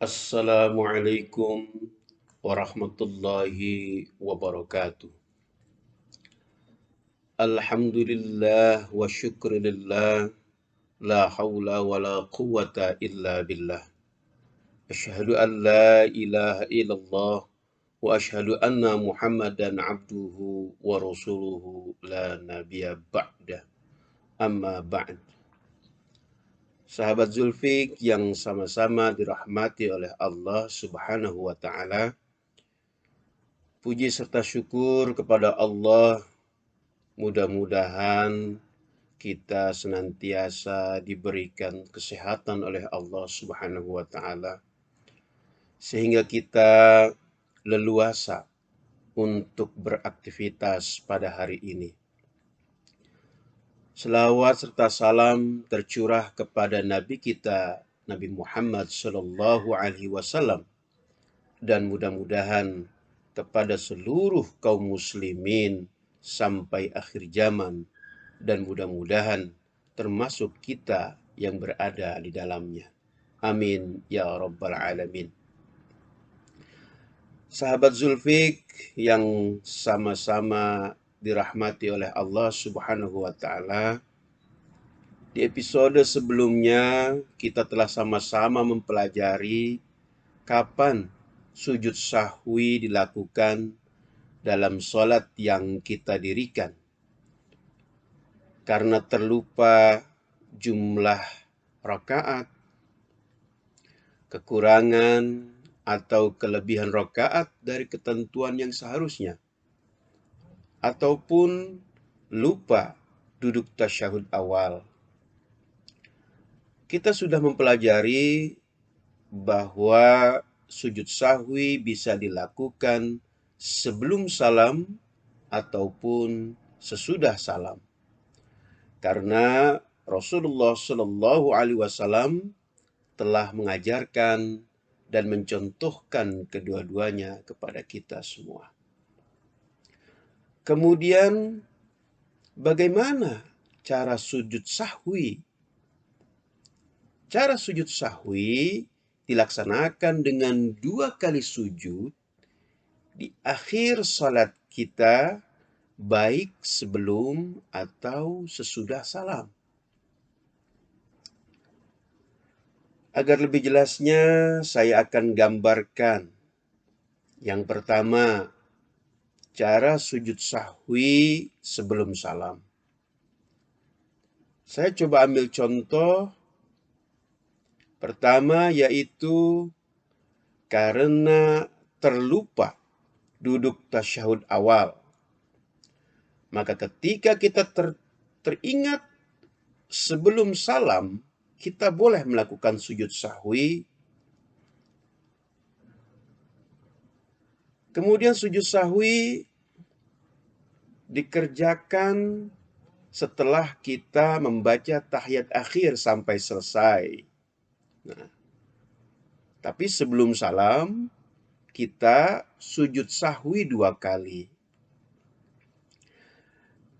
Assalamualaikum warahmatullahi wabarakatuh. Alhamdulillah wa syukrilillah. La hawla wa la quwata illa billah. Asyhadu an la ilaha illallah wa asyhadu anna Muhammadan abduhu wa rasuluhu la nabiyya ba'da. Amma ba'd. Sahabat Zulfik yang sama-sama dirahmati oleh Allah Subhanahu wa taala. Puji serta syukur kepada Allah. Mudah-mudahan kita senantiasa diberikan kesehatan oleh Allah Subhanahu wa taala sehingga kita leluasa untuk beraktivitas pada hari ini. Selawat serta salam tercurah kepada Nabi kita Nabi Muhammad sallallahu alaihi wasallam dan mudah-mudahan kepada seluruh kaum muslimin sampai akhir zaman, dan mudah-mudahan termasuk kita yang berada di dalamnya. Amin ya rabbal alamin. Sahabat Zulfik yang sama-sama dirahmati oleh Allah Subhanahu wa taala, di episode sebelumnya kita telah sama-sama mempelajari kapan sujud sahwi dilakukan dalam sholat yang kita dirikan. Karena terlupa jumlah rakaat, kekurangan atau kelebihan rakaat dari ketentuan yang seharusnya, ataupun lupa duduk tasyahud awal. Kita sudah mempelajari bahwa sujud sahwi bisa dilakukan sebelum salam ataupun sesudah salam. Karena Rasulullah Shallallahu Alaihi Wasallam telah mengajarkan dan mencontohkan kedua-duanya kepada kita semua. Kemudian bagaimana cara sujud sahwi? Cara sujud sahwi dilaksanakan dengan 2 kali sujud di akhir salat kita, baik sebelum atau sesudah salam. Agar lebih jelasnya, saya akan gambarkan. Yang pertama, cara sujud sahwi sebelum salam. Saya coba ambil contoh. Pertama yaitu karena terlupa duduk tasyahud awal. Maka ketika kita teringat sebelum salam, kita boleh melakukan sujud sahwi. Kemudian sujud sahwi dikerjakan setelah kita membaca tahiyat akhir sampai selesai. Nah, tapi sebelum salam, kita sujud sahwi 2 kali.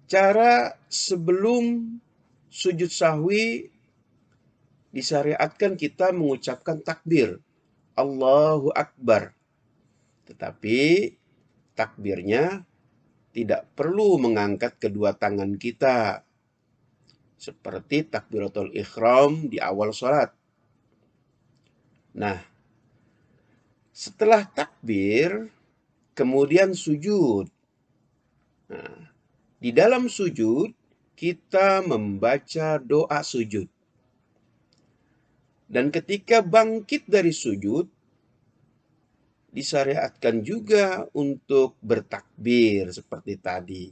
Cara sebelum sujud sahwi disyariatkan kita mengucapkan takbir, Allahu Akbar. Tetapi takbirnya tidak perlu mengangkat kedua tangan kita, seperti takbiratul ihram di awal sholat. Nah, setelah takbir, kemudian sujud. Nah, di dalam sujud, kita membaca doa sujud. Dan ketika bangkit dari sujud, disyariatkan juga untuk bertakbir seperti tadi.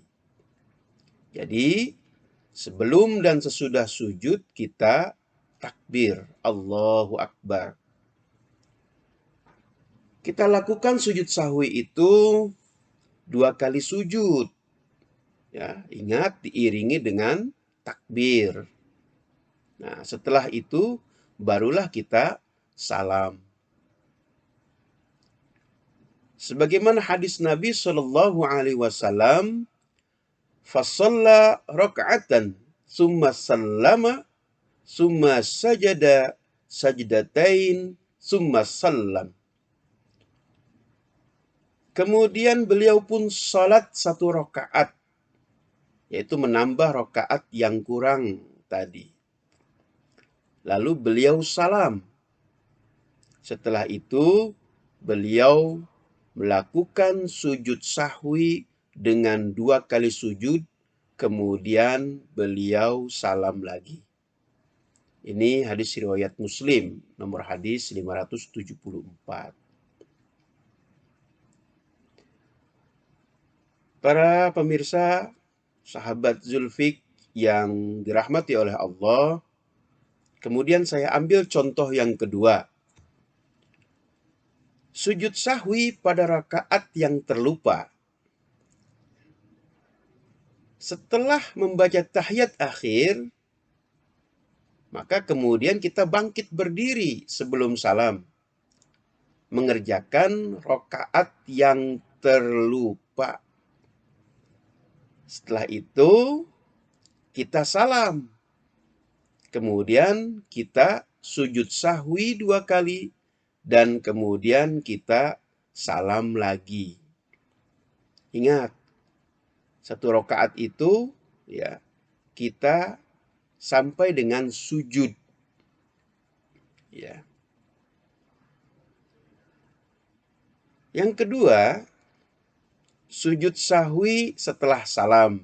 Jadi, sebelum dan sesudah sujud, kita takbir, Allahu Akbar. Kita lakukan sujud sahwi itu 2 kali sujud. Ya, ingat diiringi dengan takbir. Nah, setelah itu barulah kita salam. Sebagaimana hadis Nabi Shallallahu Alaihi Wasallam, fasalla raka'atan, summa sallama, summa sajada sajdatain, summa sallam. Kemudian beliau pun salat 1 rakaat, yaitu menambah rakaat yang kurang tadi. Lalu beliau salam. Setelah itu beliau melakukan sujud sahwi dengan 2 kali sujud, kemudian beliau salam lagi. Ini hadis riwayat Muslim, nomor hadis 574. Para pemirsa, sahabat Zulfik yang dirahmati oleh Allah, kemudian saya ambil contoh yang kedua. Sujud sahwi pada rakaat yang terlupa. Setelah membaca tahiyat akhir, maka kemudian kita bangkit berdiri sebelum salam, mengerjakan rakaat yang terlupa. Setelah itu kita salam. Kemudian kita sujud sahwi 2 kali dan kemudian kita salam lagi. Ingat, 1 rakaat itu ya kita sampai dengan sujud. Ya. Yang kedua, sujud sahwi setelah salam.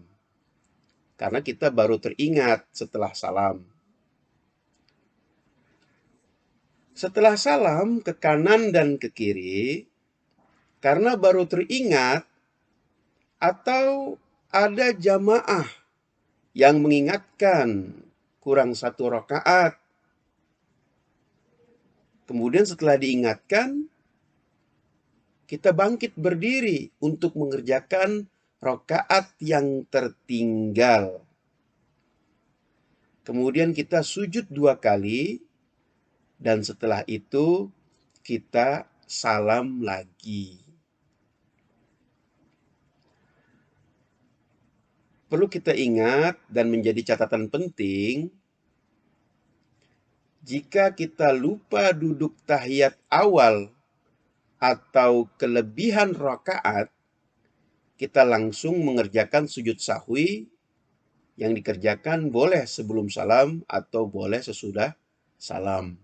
Karena kita baru teringat setelah salam. Setelah salam ke kanan dan ke kiri, karena baru teringat atau ada jamaah yang mengingatkan kurang 1 rakaat. Kemudian setelah diingatkan, kita bangkit berdiri untuk mengerjakan rakaat yang tertinggal. Kemudian kita sujud 2 kali, dan setelah itu kita salam lagi. Perlu kita ingat dan menjadi catatan penting, jika kita lupa duduk tahiyat awal atau kelebihan rakaat, kita langsung mengerjakan sujud sahwi yang dikerjakan boleh sebelum salam atau boleh sesudah salam.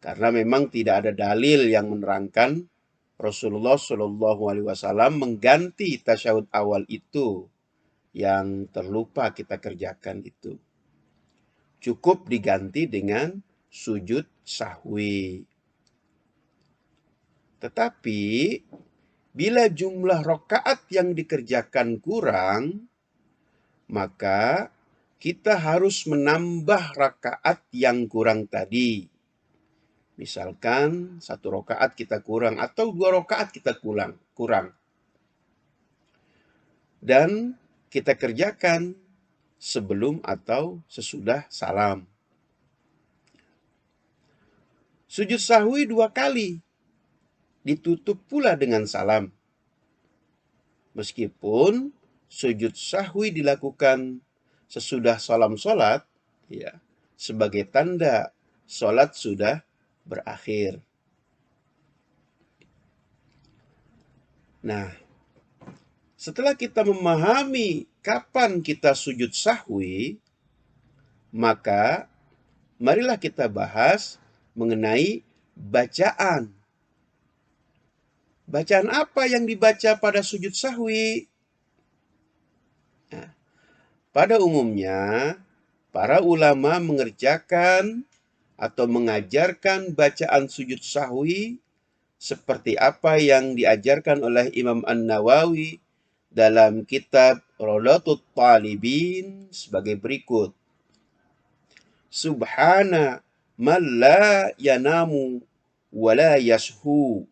Karena memang tidak ada dalil yang menerangkan Rasulullah Shallallahu Alaihi Wasallam mengganti tasyahud awal itu yang terlupa kita kerjakan itu. Cukup diganti dengan sujud sahwi. Tetapi bila jumlah rakaat yang dikerjakan kurang, maka kita harus menambah rakaat yang kurang tadi. Misalkan 1 rakaat kita kurang atau 2 rakaat kita kurang. Dan kita kerjakan sebelum atau sesudah salam. Sujud sahwi 2 kali. Ditutup pula dengan salam. Meskipun sujud sahwi dilakukan sesudah salam sholat, ya, sebagai tanda sholat sudah berakhir. Nah, setelah kita memahami kapan kita sujud sahwi, maka marilah kita bahas mengenai bacaan. Bacaan apa yang dibaca pada sujud sahwi? Nah, pada umumnya, para ulama mengerjakan atau mengajarkan bacaan sujud sahwi seperti apa yang diajarkan oleh Imam An-Nawawi dalam kitab Rawdatut Talibin sebagai berikut. Subhana man la yanamu wa la yashu.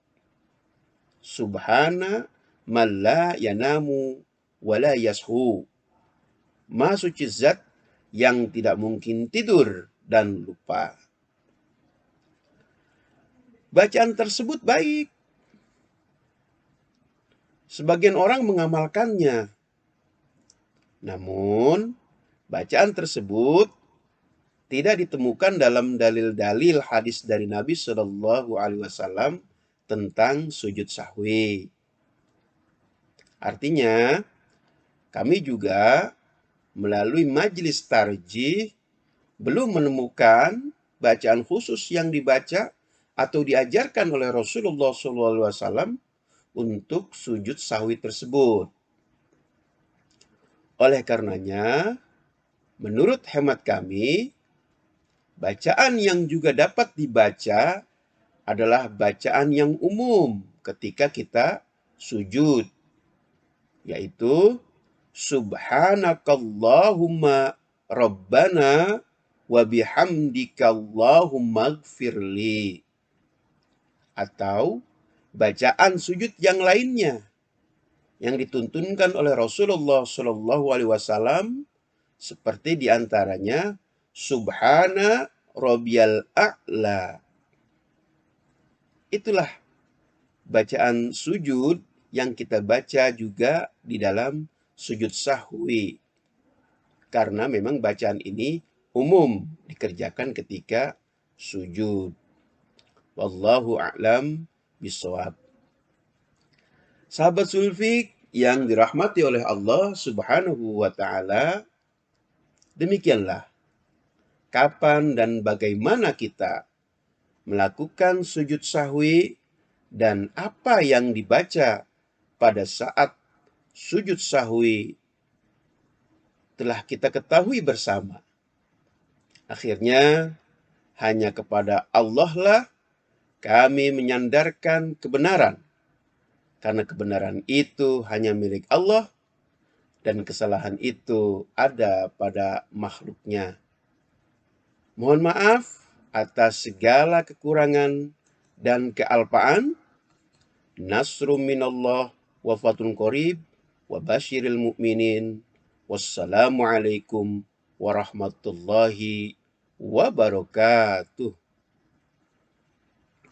Subhana man la yanamu wa la yashu. Maha suci zat yang tidak mungkin tidur dan lupa. Bacaan tersebut baik. Sebagian orang mengamalkannya. Namun, bacaan tersebut tidak ditemukan dalam dalil-dalil hadis dari Nabi Shallallahu Alaihi Wasallam tentang sujud sahwi. Artinya, kami juga melalui majelis tarjih belum menemukan bacaan khusus yang dibaca atau diajarkan oleh Rasulullah SAW untuk sujud sahwi tersebut. Oleh karenanya, menurut hemat kami, bacaan yang juga dapat dibaca adalah bacaan yang umum ketika kita sujud, yaitu Subhanakallahumma Rabbana wa bihamdika Allahumma gfirli. Atau bacaan sujud yang lainnya yang dituntunkan oleh Rasulullah Shallallahu Alaihi Wasallam, seperti diantaranya Subhana Rabbiyal A'la. Itulah bacaan sujud yang kita baca juga di dalam sujud sahwi. Karena memang bacaan ini umum dikerjakan ketika sujud. Wallahu a'lam bishawab. Sahabat Sulfik yang dirahmati oleh Allah Subhanahu wa taala, demikianlah kapan dan bagaimana kita melakukan sujud sahwi dan apa yang dibaca pada saat sujud sahwi telah kita ketahui bersama. Akhirnya, hanya kepada Allah lah kami menyandarkan kebenaran. Karena kebenaran itu hanya milik Allah dan kesalahan itu ada pada makhluknya. Mohon maaf atas segala kekurangan dan kealpaan. Nasrum minallah wa fathun qarib wa basyiril mu'minin. Wassalamualaikum warahmatullahi wabarakatuh.